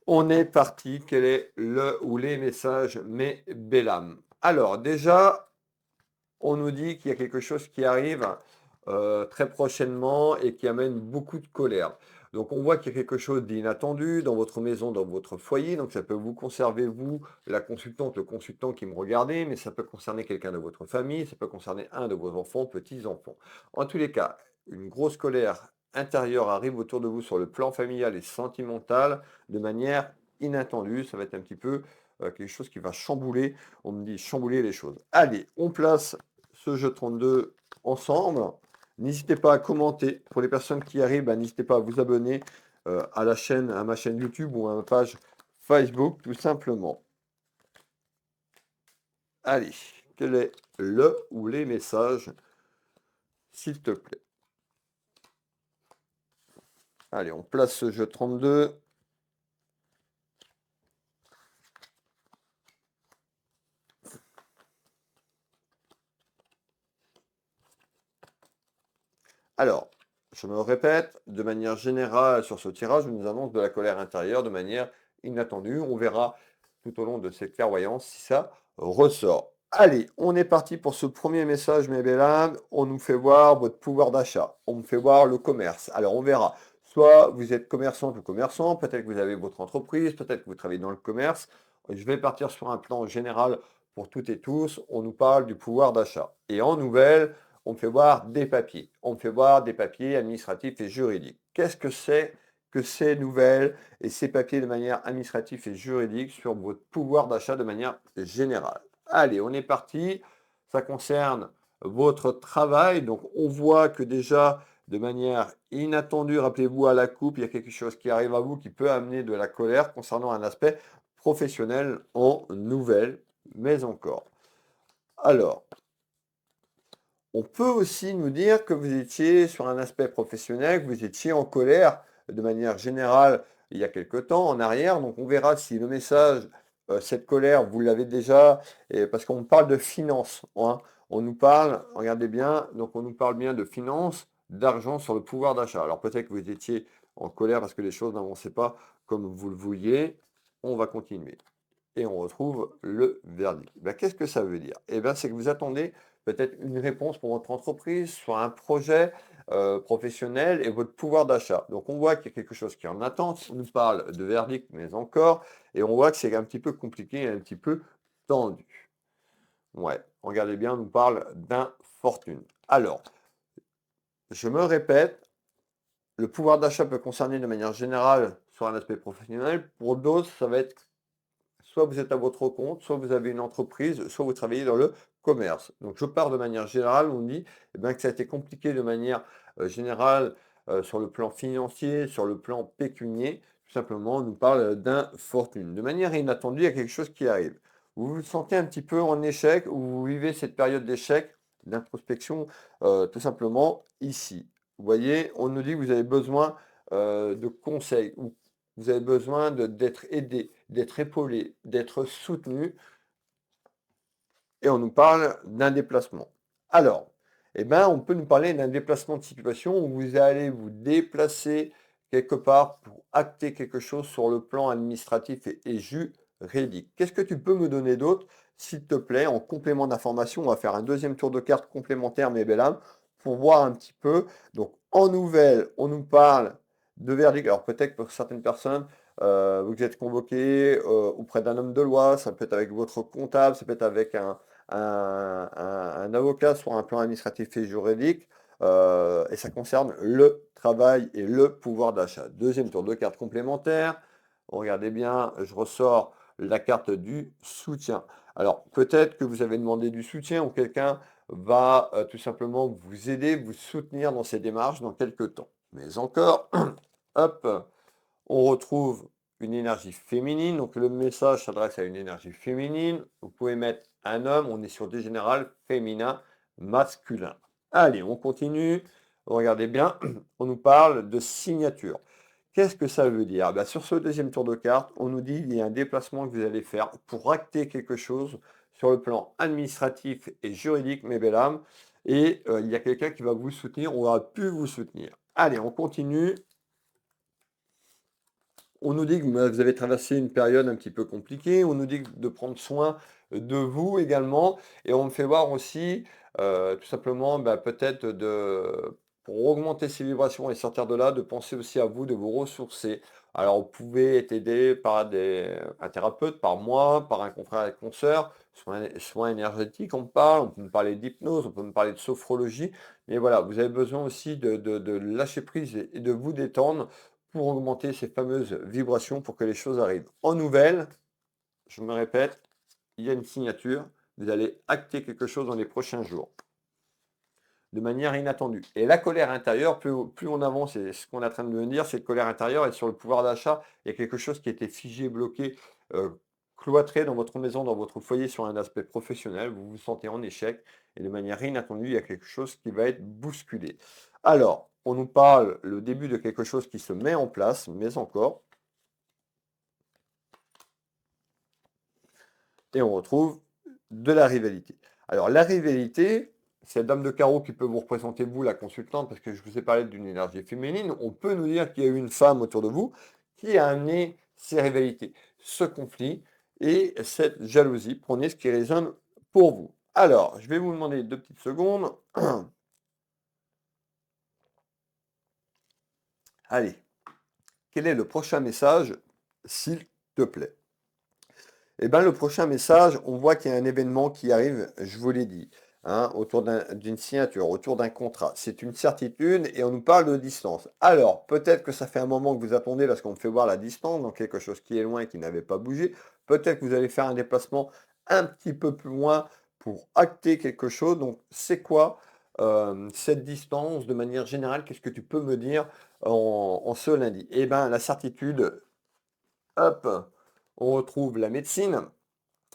On est parti. Quel est le ou les messages, mes belles âmes? Alors déjà, on nous dit qu'il y a quelque chose qui arrive très prochainement et qui amène beaucoup de colère. Donc on voit qu'il y a quelque chose d'inattendu dans votre maison, dans votre foyer. Donc ça peut vous conserver, vous, la consultante, le consultant qui me regardez, mais ça peut concerner quelqu'un de votre famille, ça peut concerner un de vos enfants, petits-enfants. En tous les cas, une grosse colère intérieure arrive autour de vous sur le plan familial et sentimental de manière inattendue. Ça va être un petit peu quelque chose qui va chambouler, on me dit chambouler les choses. Allez, on place ce jeu 32 ensemble. N'hésitez pas à commenter. Pour les personnes qui arrivent, bah, n'hésitez pas à vous abonner à la chaîne, à ma chaîne YouTube ou à ma page Facebook, tout simplement. Allez, quel est le ou les messages, s'il te plaît? Allez, on place ce jeu 32. Alors, je me répète, de manière générale sur ce tirage, je nous annonce de la colère intérieure de manière inattendue. On verra tout au long de cette clairvoyance si ça ressort. Allez, on est parti pour ce premier message, mes belles âmes. On nous fait voir votre pouvoir d'achat. On me fait voir le commerce. Alors, on verra. Soit vous êtes commerçante ou commerçant, peut-être que vous avez votre entreprise, peut-être que vous travaillez dans le commerce. Je vais partir sur un plan général pour toutes et tous. On nous parle du pouvoir d'achat. Et en nouvelle, on me fait voir des papiers. On me fait voir des papiers administratifs et juridiques. Qu'est-ce que c'est que ces nouvelles et ces papiers de manière administrative et juridique sur votre pouvoir d'achat de manière générale? Allez, on est parti. Ça concerne votre travail. Donc, on voit que déjà, de manière inattendue, rappelez-vous, à la coupe, il y a quelque chose qui arrive à vous qui peut amener de la colère concernant un aspect professionnel en nouvelles, mais encore. Alors, on peut aussi nous dire que vous étiez sur un aspect professionnel, que vous étiez en colère de manière générale il y a quelque temps en arrière. Donc on verra si le message, cette colère, vous l'avez déjà, parce qu'on parle de finances, hein. On nous parle, regardez bien, donc on nous parle bien de finances, d'argent sur le pouvoir d'achat. Alors peut-être que vous étiez en colère parce que les choses n'avançaient pas comme vous le vouliez. On va continuer et on retrouve le verdict. Ben, qu'est-ce que ça veut dire? Eh bien, c'est que vous attendez peut-être une réponse pour votre entreprise sur un projet professionnel et votre pouvoir d'achat. Donc, on voit qu'il y a quelque chose qui est en attente. On nous parle de verdict, mais encore, et on voit que c'est un petit peu compliqué et un petit peu tendu. Ouais, regardez bien, on nous parle d'infortune. Alors, je me répète, le pouvoir d'achat peut concerner de manière générale sur un aspect professionnel. Pour d'autres, ça va être soit vous êtes à votre compte, soit vous avez une entreprise, soit vous travaillez dans le commerce. Donc je pars de manière générale, on dit eh bien, que ça a été compliqué de manière générale sur le plan financier, sur le plan pécunier. Tout simplement, on nous parle d'infortune. De manière inattendue, il y a quelque chose qui arrive. Vous vous sentez un petit peu en échec ou vous vivez cette période d'échec, d'introspection, tout simplement ici. Vous voyez, on nous dit que vous avez besoin de conseils ou vous avez besoin d'être aidé, d'être épaulé, d'être soutenu et on nous parle d'un déplacement. Alors, eh ben, on peut nous parler d'un déplacement de situation où vous allez vous déplacer quelque part pour acter quelque chose sur le plan administratif et juridique. Qu'est-ce que tu peux me donner d'autre, s'il te plaît, en complément d'information? On va faire un deuxième tour de carte complémentaire, mes belles âmes, pour voir un petit peu. Donc, en nouvelle, on nous parle de verdict. Alors, peut-être pour certaines personnes, vous êtes convoqué auprès d'un homme de loi, ça peut être avec votre comptable, ça peut être avec un avocat sur un plan administratif et juridique, et ça concerne le travail et le pouvoir d'achat. Deuxième tour de carte complémentaire. Regardez bien, je ressors la carte du soutien. Alors, peut-être que vous avez demandé du soutien ou quelqu'un va tout simplement vous aider, vous soutenir dans ces démarches dans quelques temps. Mais encore, hop, on retrouve une énergie féminine. Donc le message s'adresse à une énergie féminine. Vous pouvez mettre un homme, on est sur des générales féminin, masculin. Allez, on continue. Regardez bien, on nous parle de signature. Qu'est-ce que ça veut dire? Ben, sur ce deuxième tour de carte, on nous dit qu'il y a un déplacement que vous allez faire pour acter quelque chose sur le plan administratif et juridique, mes belles âmes. Et il y a quelqu'un qui va vous soutenir ou aura pu vous soutenir. Allez, on continue. On nous dit que vous avez traversé une période un petit peu compliquée, on nous dit de prendre soin de vous également et on me fait voir aussi, tout simplement, bah, peut-être pour augmenter ses vibrations et sortir de là, de penser aussi à vous, de vous ressourcer. Alors, vous pouvez être aidé par un thérapeute, par moi, par un confrère et consoeur, soins énergétiques, on parle, on peut me parler d'hypnose, on peut me parler de sophrologie, mais voilà, vous avez besoin aussi de lâcher prise et de vous détendre pour augmenter ces fameuses vibrations pour que les choses arrivent. En nouvelle, je me répète, il y a une signature, vous allez acter quelque chose dans les prochains jours, de manière inattendue. Et la colère intérieure, plus on avance, et ce qu'on est en train de me dire, cette colère intérieure est sur le pouvoir d'achat, il y a quelque chose qui était figé, bloqué, euh, cloîtré dans votre maison, dans votre foyer sur un aspect professionnel, vous vous sentez en échec, et de manière inattendue, il y a quelque chose qui va être bousculé. Alors, on nous parle le début de quelque chose qui se met en place, mais encore, et on retrouve de la rivalité. Alors la rivalité, c'est la dame de carreau qui peut vous représenter vous, la consultante, parce que je vous ai parlé d'une énergie féminine. On peut nous dire qu'il y a eu une femme autour de vous qui a amené ces rivalités, ce conflit et cette jalousie. Prenez ce qui résonne pour vous. Alors, je vais vous demander 2 petites secondes. Allez, quel est le prochain message, s'il te plaît? Eh ben, le prochain message, on voit qu'il y a un événement qui arrive, je vous l'ai dit, hein, autour d'une signature, autour d'un contrat. C'est une certitude et on nous parle de distance. Alors, peut-être que ça fait un moment que vous attendez parce qu'on me fait voir la distance, donc quelque chose qui est loin et qui n'avait pas bougé. Peut-être que vous allez faire un déplacement un petit peu plus loin pour acter quelque chose. Donc, c'est quoi cette distance de manière générale? Qu'est-ce que tu peux me dire en ce lundi? Eh bien, la certitude, hop, on retrouve la médecine.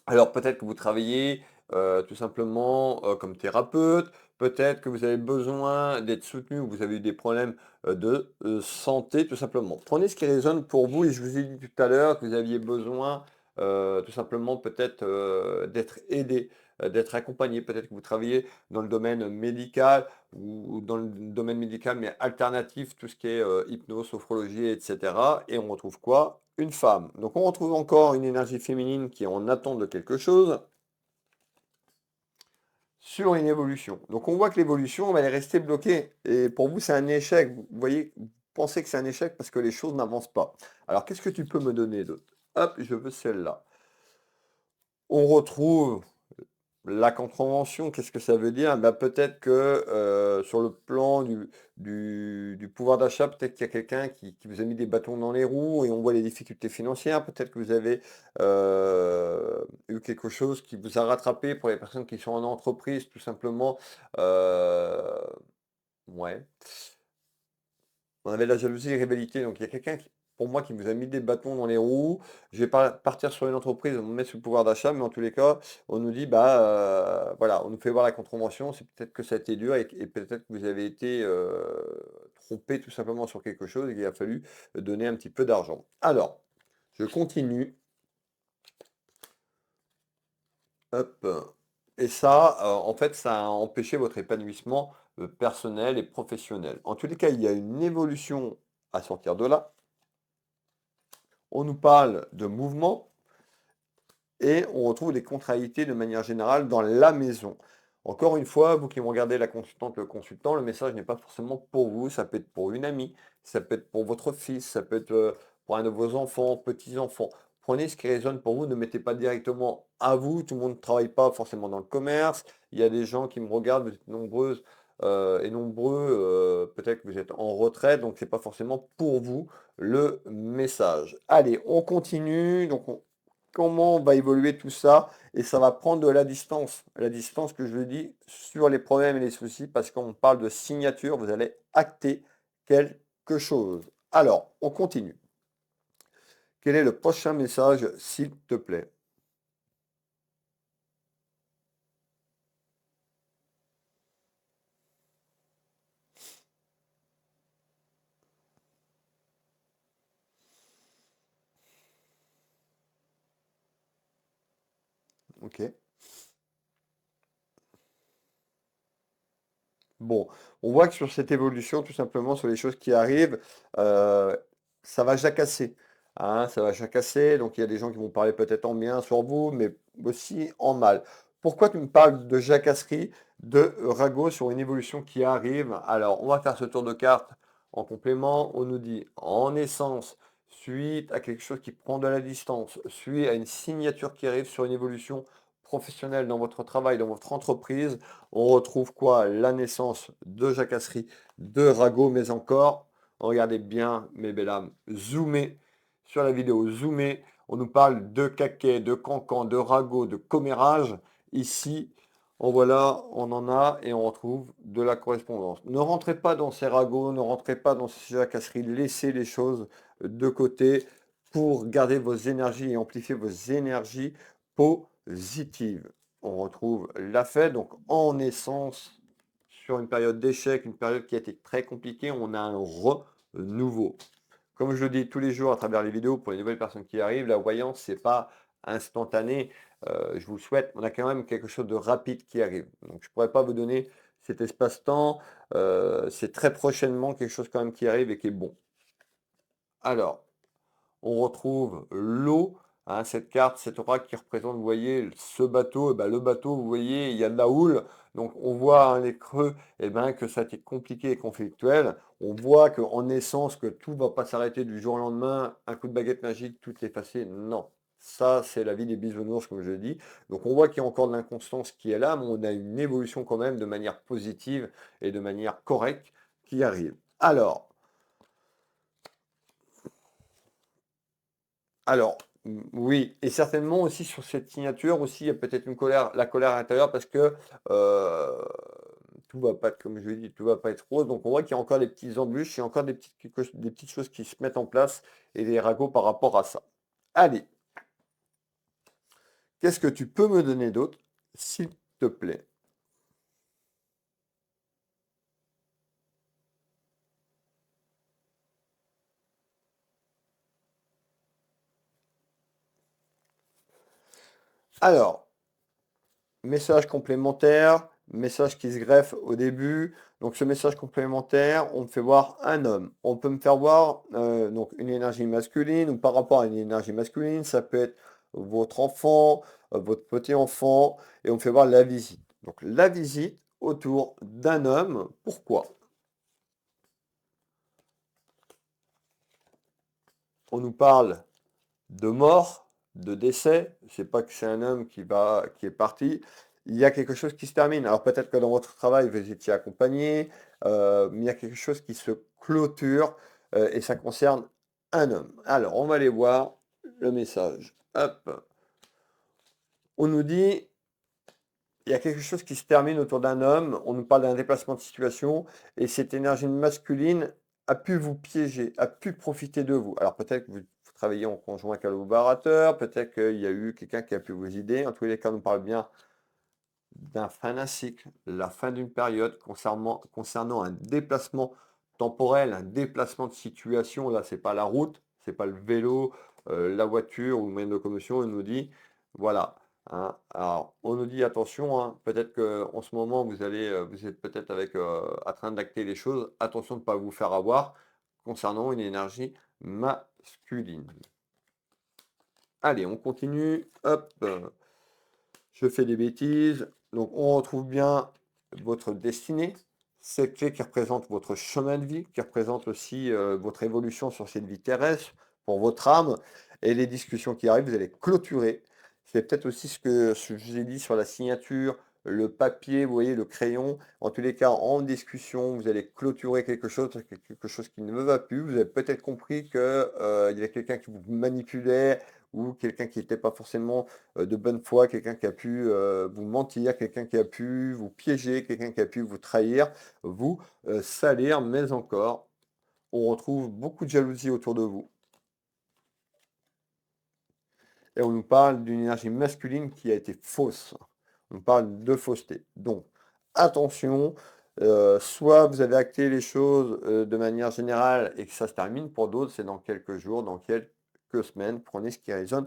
Alors peut-être que vous travaillez, tout simplement, comme thérapeute, peut-être que vous avez besoin d'être soutenu ou vous avez eu des problèmes, santé tout simplement. Prenez ce qui résonne pour vous et je vous ai dit tout à l'heure que vous aviez besoin, tout simplement peut-être, d'être aidé, d'être accompagné. Peut-être que vous travaillez dans le domaine médical ou dans le domaine médical mais alternatif, tout ce qui est, hypnose, sophrologie et cetera et on retrouve quoi? Une femme. Donc on retrouve encore une énergie féminine qui est en attente de quelque chose sur une évolution. Donc on voit que l'évolution, bah, elle est restée bloquée. Et pour vous, c'est un échec. Vous voyez, vous pensez que c'est un échec parce que les choses n'avancent pas. Alors qu'est-ce que tu peux me donner d'autre? Hop, je veux celle-là. On retrouve la contravention, qu'est-ce que ça veut dire? Bah, peut-être que sur le plan du pouvoir d'achat, peut-être qu'il y a quelqu'un qui vous a mis des bâtons dans les roues et on voit les difficultés financières. Peut-être que vous avez eu quelque chose qui vous a rattrapé pour les personnes qui sont en entreprise, tout simplement. Euh, ouais. On avait de la jalousie et rivalité. Donc il y a quelqu'un pour moi, qui vous a mis des bâtons dans les roues. Je vais pas partir sur une entreprise, on me met sous le pouvoir d'achat, mais en tous les cas, on nous dit, bah voilà, on nous fait voir la contravention. C'est peut-être que ça a été dur et peut-être que vous avez été trompé tout simplement sur quelque chose et qu'il a fallu donner un petit peu d'argent. Alors, je continue. Hop. Et ça, en fait, ça a empêché votre épanouissement personnel et professionnel. En tous les cas, il y a une évolution à sortir de là. On nous parle de mouvement et on retrouve des contrariétés de manière générale dans la maison. Encore une fois, vous qui me regardez la consultante, le consultant, le message n'est pas forcément pour vous, ça peut être pour une amie, ça peut être pour votre fils, ça peut être pour un de vos enfants, petits-enfants. Prenez ce qui résonne pour vous, ne mettez pas directement à vous, tout le monde ne travaille pas forcément dans le commerce, il y a des gens qui me regardent, vous êtes nombreuses et nombreux, peut-être que vous êtes en retraite, donc c'est pas forcément pour vous le message. Allez, on continue, comment va évoluer tout ça et ça va prendre de la distance que je vous dis sur les problèmes et les soucis parce qu'on parle de signature, vous allez acter quelque chose. Alors, on continue. Quel est le prochain message, s'il te plaît? Ok. Bon, on voit que sur cette évolution, tout simplement, sur les choses qui arrivent, euh, ça va jacasser. hein, ça va jacasser, donc il y a des gens qui vont parler peut-être en bien sur vous, mais aussi en mal. Pourquoi tu me parles de jacasserie, de ragot sur une évolution qui arrive? Alors, on va faire ce tour de carte en complément. On nous dit en essence, suite à quelque chose qui prend de la distance, suite à une signature qui arrive sur une évolution professionnelle dans votre travail, dans votre entreprise, on retrouve quoi? La naissance de jacasserie, de ragot, mais encore, regardez bien, mes belles âmes, zoomez sur la vidéo, zoomez, on nous parle de caquet, de cancan, de ragot, de commérage. Ici, on en a et on retrouve de la correspondance. Ne rentrez pas dans ces ragots, ne rentrez pas dans ces jacasseries, laissez les choses de côté pour garder vos énergies et amplifier vos énergies positives. On retrouve la fête, donc en essence, sur une période d'échec, une période qui a été très compliquée, on a un renouveau. Comme je le dis tous les jours à travers les vidéos pour les nouvelles personnes qui arrivent, la voyance, c'est pas instantané. Je vous le souhaite, on a quand même quelque chose de rapide qui arrive. Donc je ne pourrais pas vous donner cet espace-temps. C'est très prochainement quelque chose quand même qui arrive et qui est bon. Alors, on retrouve l'eau, hein, cette carte, cet oracle qui représente, vous voyez, ce bateau, et ben, le bateau, vous voyez, il y a de la houle, donc on voit hein, les creux, et ben, que ça a été compliqué et conflictuel. On voit qu'en essence, que tout ne va pas s'arrêter du jour au lendemain, un coup de baguette magique, tout est effacé. Non. Ça, c'est la vie des bisounours, comme je dis. Donc on voit qu'il y a encore de l'inconstance qui est là, mais on a une évolution quand même de manière positive et de manière correcte qui arrive. Alors, oui, et certainement aussi sur cette signature aussi, il y a peut-être une colère, la colère intérieure parce que tout va pas être, comme je l'ai dit, tout va pas être rose. Donc on voit qu'il y a encore des petites embûches, il y a encore des petites choses qui se mettent en place et des ragots par rapport à ça. Allez, qu'est-ce que tu peux me donner d'autre, s'il te plaît? Alors, message complémentaire, message qui se greffe au début. Donc ce message complémentaire, on me fait voir un homme. On peut me faire voir donc une énergie masculine ou par rapport à une énergie masculine, ça peut être votre enfant, votre petit enfant, et on me fait voir la visite. Donc la visite autour d'un homme. Pourquoi? On nous parle de mort, de décès. C'est pas que c'est un homme qui est parti. Il y a quelque chose qui se termine. Alors peut-être que dans votre travail, vous étiez accompagné, mais il y a quelque chose qui se clôture et ça concerne un homme. Alors, on va aller voir le message. Hop. On nous dit, il y a quelque chose qui se termine autour d'un homme. On nous parle d'un déplacement de situation et cette énergie masculine a pu vous piéger, a pu profiter de vous. Alors peut-être que vous travaillez en conjoint collaborateur, peut-être qu'il y a eu quelqu'un qui a pu vous aider. En tous les cas, on nous parle bien d'un fin d'un cycle, la fin d'une période concernant un déplacement temporel, un déplacement de situation. Là, c'est pas la route, c'est pas le vélo, la voiture ou le moyen de locomotion. On nous dit, voilà. Hein. Alors, on nous dit attention, hein, peut-être qu'en ce moment vous êtes peut-être avec en train d'acter les choses. Attention de ne pas vous faire avoir concernant une énergie masculine. Allez, on continue. Hop, je fais des bêtises. Donc, on retrouve bien votre destinée, cette clé qui représente votre chemin de vie, qui représente aussi votre évolution sur cette vie terrestre, pour votre âme, et les discussions qui arrivent, vous allez clôturer. C'est peut-être aussi ce que je vous ai dit sur la signature, le papier, vous voyez, le crayon. En tous les cas, en discussion, vous allez clôturer quelque chose qui ne me va plus. Vous avez peut-être compris qu'il y avait quelqu'un qui vous manipulait ou quelqu'un qui n'était pas forcément de bonne foi, quelqu'un qui a pu vous mentir, quelqu'un qui a pu vous piéger, quelqu'un qui a pu vous trahir, vous salir, mais encore, on retrouve beaucoup de jalousie autour de vous. Et on nous parle d'une énergie masculine qui a été fausse. On nous parle de fausseté. Donc, attention, soit vous avez acté les choses de manière générale et que ça se termine, pour d'autres, c'est dans quelques jours, dans quelques semaines. Prenez ce qui résonne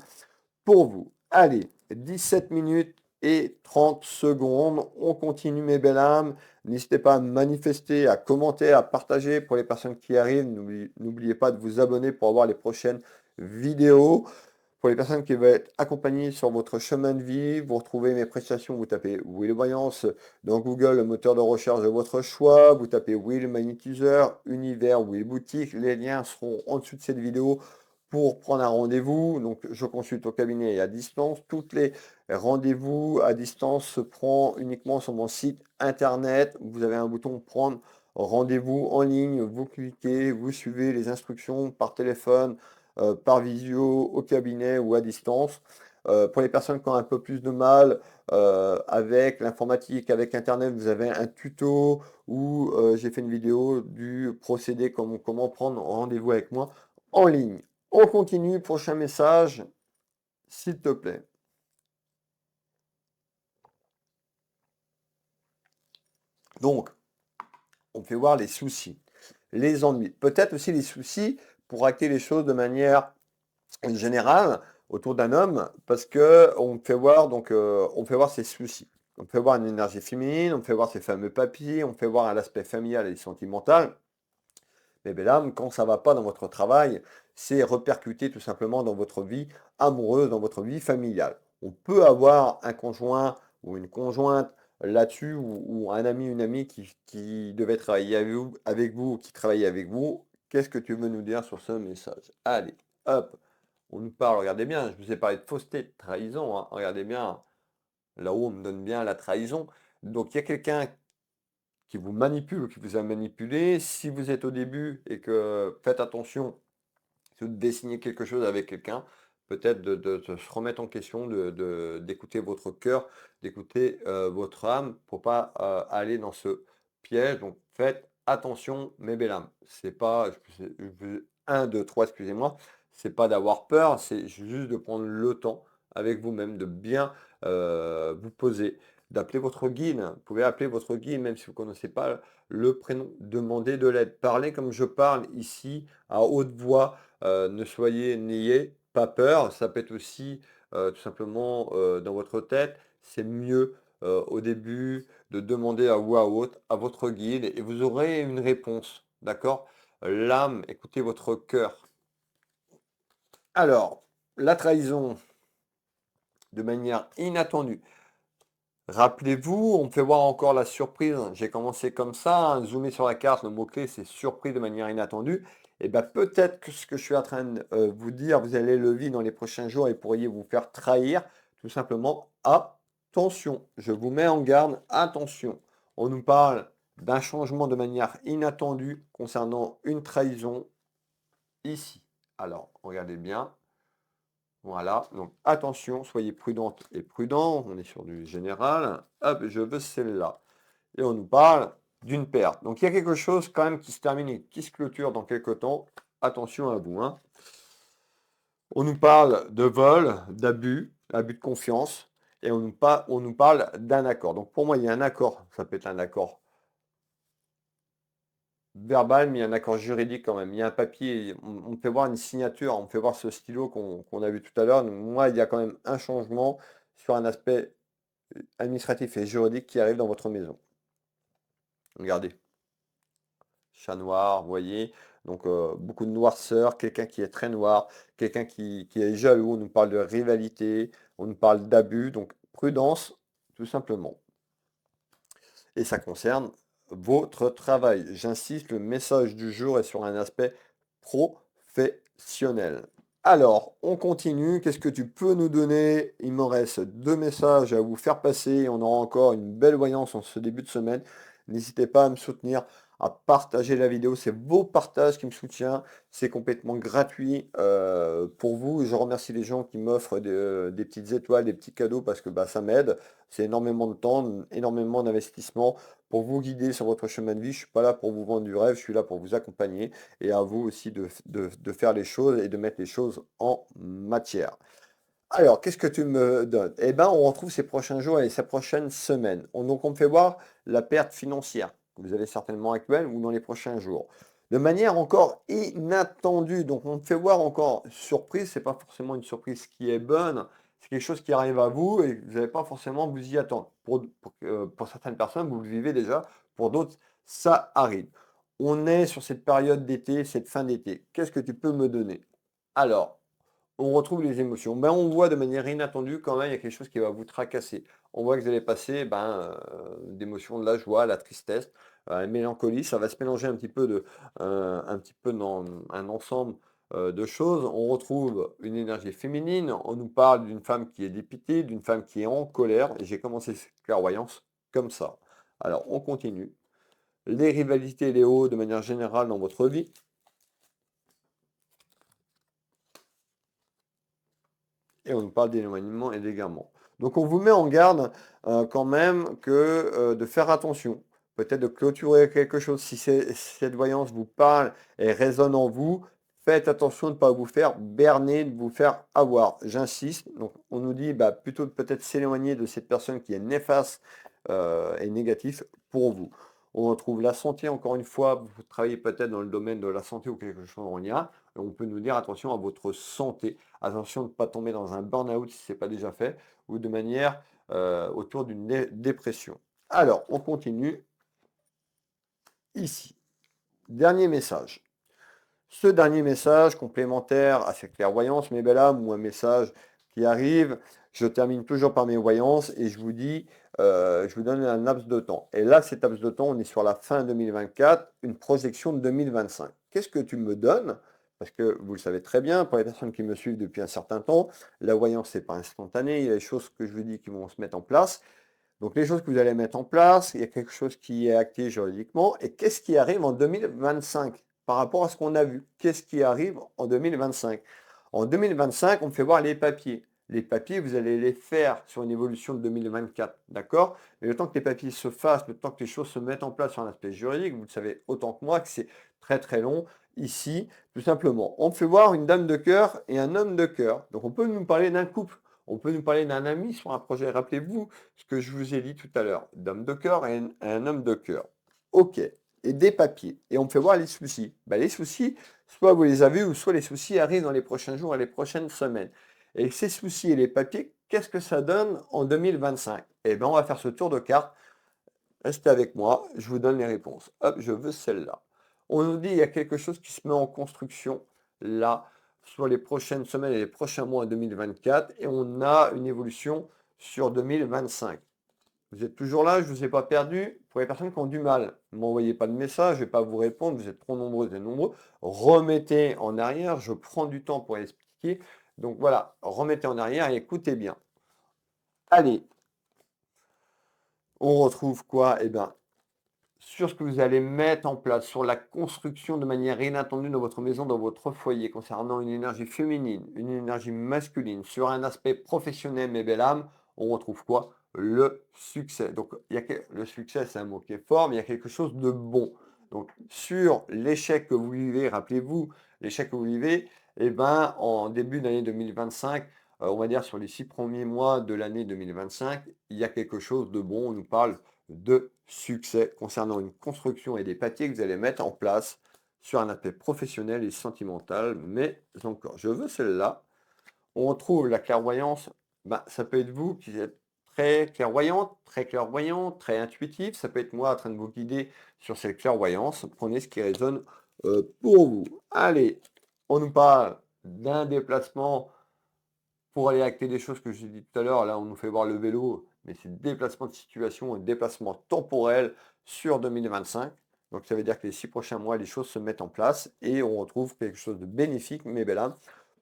pour vous. Allez, 17 minutes et 30 secondes. On continue mes belles âmes. N'hésitez pas à manifester, à commenter, à partager pour les personnes qui arrivent. N'oubliez pas de vous abonner pour avoir les prochaines vidéo. Pour les personnes qui veulent être accompagnées sur votre chemin de vie, vous retrouvez mes prestations, vous tapez Will Voyance dans Google, le moteur de recherche de votre choix, vous tapez Will Magnétiseur, Univers, Will Boutique, les liens seront en dessous de cette vidéo pour prendre un rendez-vous. Donc je consulte au cabinet et à distance. Toutes les rendez-vous à distance se prend uniquement sur mon site internet. Vous avez un bouton prendre rendez-vous en ligne, vous cliquez, vous suivez les instructions par téléphone, par visio, au cabinet ou à distance. Pour les personnes qui ont un peu plus de mal avec l'informatique, avec Internet, vous avez un tuto où j'ai fait une vidéo du procédé, comment prendre rendez-vous avec moi en ligne. On continue, prochain message, s'il te plaît. Donc, on fait voir les soucis, les ennuis, peut-être aussi les soucis pour acter les choses de manière générale autour d'un homme, parce que on fait voir on fait voir ses soucis. On fait voir une énergie féminine, on fait voir ses fameux papiers, on fait voir un aspect familial et sentimental. Mais mesdames, quand ça ne va pas dans votre travail, c'est répercuté tout simplement dans votre vie amoureuse, dans votre vie familiale. On peut avoir un conjoint ou une conjointe là-dessus, ou un ami, une amie qui devait travailler avec vous, ou qui travaillait avec vous. Qu'est-ce que tu veux nous dire sur ce message? Allez, hop, on nous parle, regardez bien, je vous ai parlé de fausseté, de trahison, hein. Regardez bien, là-haut on me donne bien la trahison. Donc il y a quelqu'un qui vous manipule ou qui vous a manipulé. Si vous êtes au début et que faites attention, si vous dessinez quelque chose avec quelqu'un, peut-être de se remettre en question, d'écouter votre cœur, d'écouter votre âme pour pas aller dans ce piège. Donc faites attention, mes belles âmes. C'est pas, 1, 2, 3, excusez-moi, c'est pas d'avoir peur, c'est juste de prendre le temps avec vous-même, de bien vous poser, d'appeler votre guide. Vous pouvez appeler votre guide, même si vous ne connaissez pas le prénom. Demandez de l'aide. Parlez comme je parle ici, à haute voix. N'ayez pas peur. Ça peut être aussi tout simplement dans votre tête. C'est mieux au début de demander à voix haute à votre guide et vous aurez une réponse. D'accord? L'âme, écoutez votre cœur. Alors, la trahison de manière inattendue. Rappelez-vous, on me fait voir encore la surprise. J'ai commencé comme ça, hein, zoomer sur la carte, le mot-clé c'est surprise de manière inattendue. Et bien peut-être que ce que je suis en train de vous dire, vous allez le vivre dans les prochains jours et pourriez vous faire trahir. Tout simplement, attention, je vous mets en garde, attention. On nous parle d'un changement de manière inattendue concernant une trahison ici. Alors, regardez bien. Voilà, donc attention, soyez prudente et prudent. On est sur du général. Hop, je veux celle-là. Et on nous parle d'une perte. Donc il y a quelque chose quand même qui se termine et qui se clôture dans quelques temps. Attention à vous, hein. On nous parle de vol, d'abus, abus de confiance. Et on nous parle d'un accord. Donc pour moi, il y a un accord. Ça peut être un accord verbal, mais il y a un accord juridique quand même. Il y a un papier, on me fait voir une signature, on me fait voir ce stylo qu'on a vu tout à l'heure. Donc moi, il y a quand même un changement sur un aspect administratif et juridique qui arrive dans votre maison. Regardez, chat noir, vous voyez. Donc beaucoup de noirceur, quelqu'un qui est très noir, quelqu'un qui est jaloux, on nous parle de rivalité, on nous parle d'abus, donc prudence, tout simplement. Et ça concerne votre travail. J'insiste, le message du jour est sur un aspect professionnel. Alors, on continue. Qu'est-ce que tu peux nous donner? Il me reste 2 messages à vous faire passer. On aura encore une belle voyance en ce début de semaine. N'hésitez pas à me soutenir, à partager la vidéo. C'est vos partages qui me soutiennent. C'est complètement gratuit pour vous. Je remercie les gens qui m'offrent des petites étoiles, des petits cadeaux parce que bah, ça m'aide. C'est énormément de temps, énormément d'investissement pour vous guider sur votre chemin de vie. Je ne suis pas là pour vous vendre du rêve, je suis là pour vous accompagner et à vous aussi de faire les choses et de mettre les choses en matière. Alors, qu'est-ce que tu me donnes? Eh bien, on retrouve ces prochains jours et ces prochaines semaines. Donc, on me fait voir la perte financière que vous avez certainement actuelle ou dans les prochains jours. De manière encore inattendue. Donc, on me fait voir encore surprise. Ce n'est pas forcément une surprise qui est bonne. C'est quelque chose qui arrive à vous et vous n'avez pas forcément vous y attendre. Pour certaines personnes, vous le vivez déjà. Pour d'autres, ça arrive. On est sur cette période d'été, cette fin d'été. Qu'est-ce que tu peux me donner? Alors, On retrouve les émotions. Ben, on voit de manière inattendue quand même, il y a quelque chose qui va vous tracasser. On voit que vous allez passer d'émotions, de la joie, la tristesse, la mélancolie. Ça va se mélanger un petit peu dans un ensemble de choses. On retrouve une énergie féminine. On nous parle d'une femme qui est dépitée, d'une femme qui est en colère. Et j'ai commencé cette clairvoyance comme ça. Alors, on continue. Les rivalités et les hauts de manière générale dans votre vie. Et on nous parle d'éloignement et d'égarement. Donc on vous met en garde quand même que de faire attention, peut-être de clôturer quelque chose. Si cette voyance vous parle et résonne en vous, faites attention de ne pas vous faire berner, de vous faire avoir. J'insiste, donc on nous dit plutôt de peut-être s'éloigner de cette personne qui est néfaste et négative pour vous. On retrouve la santé, encore une fois, vous travaillez peut-être dans le domaine de la santé ou quelque chose en lien, et on peut nous dire attention à votre santé. Attention de ne pas tomber dans un burn-out si ce n'est pas déjà fait, ou de manière autour d'une dépression. Alors, on continue ici. Dernier message. Ce dernier message complémentaire à cette clairvoyance, mes belles âmes, ou un message qui arrive, je termine toujours par mes voyances et je vous dis, je vous donne un laps de temps. Et là, cet laps de temps, on est sur la fin 2024, une projection de 2025. Qu'est-ce que tu me donnes? Parce que vous le savez très bien, pour les personnes qui me suivent depuis un certain temps, la voyance, c'est pas instantané. Il y a des choses que je vous dis qui vont se mettre en place. Donc les choses que vous allez mettre en place, il y a quelque chose qui est acté juridiquement. Et qu'est-ce qui arrive en 2025 par rapport à ce qu'on a vu? Qu'est-ce qui arrive en 2025? En 2025, on me fait voir les papiers. Les papiers, vous allez les faire sur une évolution de 2024, d'accord? Mais le temps que les papiers se fassent, le temps que les choses se mettent en place sur un aspect juridique, vous le savez autant que moi que c'est très très long. Ici, tout simplement, on me fait voir une dame de cœur et un homme de cœur. Donc on peut nous parler d'un couple. On peut nous parler d'un ami sur un projet. Rappelez-vous ce que je vous ai dit tout à l'heure, d'homme de cœur et un homme de cœur. OK. Et des papiers. Et on me fait voir les soucis. Les soucis, soit vous les avez ou soit les soucis arrivent dans les prochains jours et les prochaines semaines. Et ces soucis et les papiers, qu'est-ce que ça donne en 2025? Eh bien, on va faire ce tour de carte. Restez avec moi, je vous donne les réponses. Hop, je veux celle-là. On nous dit qu'il y a quelque chose qui se met en construction là sur les prochaines semaines et les prochains mois 2024 et on a une évolution sur 2025. Vous êtes toujours là, je ne vous ai pas perdu. Pour les personnes qui ont du mal, ne m'envoyez pas de message, je ne vais pas vous répondre, vous êtes trop nombreux et nombreux. Remettez en arrière, je prends du temps pour expliquer. Donc voilà, remettez en arrière et écoutez bien. Allez, on retrouve quoi? Eh bien, sur ce que vous allez mettre en place, sur la construction de manière inattendue dans votre maison, dans votre foyer, concernant une énergie féminine, une énergie masculine, sur un aspect professionnel, mes belles âmes, on retrouve quoi? Le succès. Donc, le succès, c'est un mot qui est fort, mais il y a quelque chose de bon. Donc, sur l'échec que vous vivez, rappelez-vous, l'échec que vous vivez, eh ben, en début d'année 2025, on va dire sur les 6 premiers mois de l'année 2025, il y a quelque chose de bon. On nous parle de succès concernant une construction et des papiers que vous allez mettre en place sur un aspect professionnel et sentimental. Mais encore, je veux celle-là. On trouve la clairvoyance. Ça peut être vous qui êtes très clairvoyante, très clairvoyant, très intuitif. Ça peut être moi en train de vous guider sur cette clairvoyance. Prenez ce qui résonne pour vous. Allez, on nous parle d'un déplacement pour aller acter des choses que j'ai dit tout à l'heure. Là, on nous fait voir le vélo, mais c'est déplacement de situation et déplacement temporel sur 2025. Donc, ça veut dire que les 6 prochains mois, les choses se mettent en place et on retrouve quelque chose de bénéfique, mes belles âmes,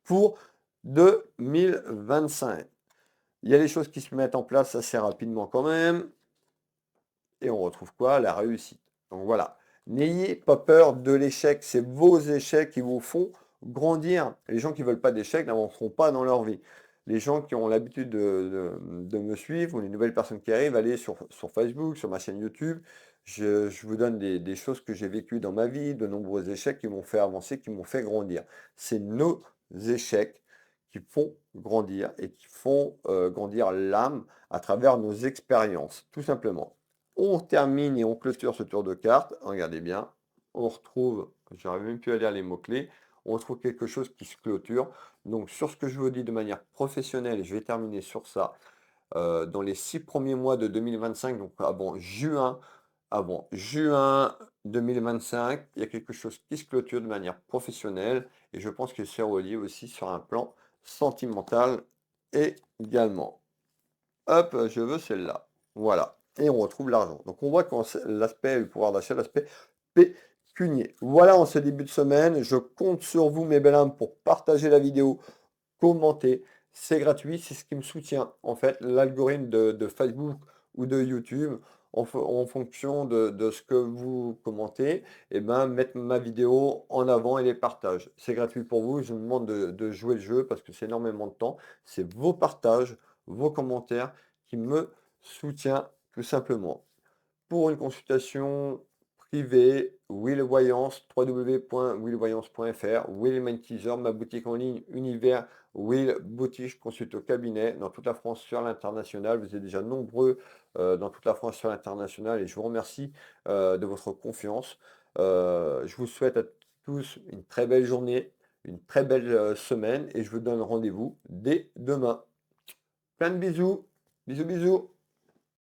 pour 2025. Il y a des choses qui se mettent en place assez rapidement quand même. Et on retrouve quoi? La réussite. Donc voilà. N'ayez pas peur de l'échec. C'est vos échecs qui vous font grandir. Les gens qui ne veulent pas d'échecs n'avanceront pas dans leur vie. Les gens qui ont l'habitude de me suivre ou les nouvelles personnes qui arrivent, allez sur Facebook, sur ma chaîne YouTube. Je vous donne des choses que j'ai vécues dans ma vie, de nombreux échecs qui m'ont fait avancer, qui m'ont fait grandir. C'est nos échecs qui font grandir et qui font grandir l'âme à travers nos expériences, tout simplement. On termine et on clôture ce tour de cartes. Regardez bien. On retrouve, j'aurais même pu aller à les mots-clés. On retrouve quelque chose qui se clôture. Donc, sur ce que je vous dis de manière professionnelle, et je vais terminer sur ça, dans les 6 premiers mois de 2025, donc avant juin 2025, il y a quelque chose qui se clôture de manière professionnelle. Et je pense que c'est relié aussi sur un plan sentimentale également. Hop, je veux celle-là. Voilà. Et on retrouve l'argent. Donc on voit quand l'aspect du pouvoir d'achat, l'aspect pécunier. Voilà en ce début de semaine. Je compte sur vous, mes belles âmes, pour partager la vidéo, commenter. C'est gratuit, c'est ce qui me soutient. En fait, l'algorithme de Facebook ou de YouTube, en fonction de ce que vous commentez, et ben, mettre ma vidéo en avant et les partages. C'est gratuit pour vous. Je vous demande de jouer le jeu parce que c'est énormément de temps. C'est vos partages, vos commentaires qui me soutient tout simplement. Pour une consultation privée, Will Voyance, www.willvoyance.fr, Will Magnétiseur, ma boutique en ligne, univers Will Boutique, consulte au cabinet dans toute la France sur l'international. Vous êtes déjà nombreux dans toute la France sur l'international et je vous remercie de votre confiance. Je vous souhaite à tous une très belle journée, une très belle semaine et je vous donne rendez-vous dès demain. Plein de bisous, bisous, bisous.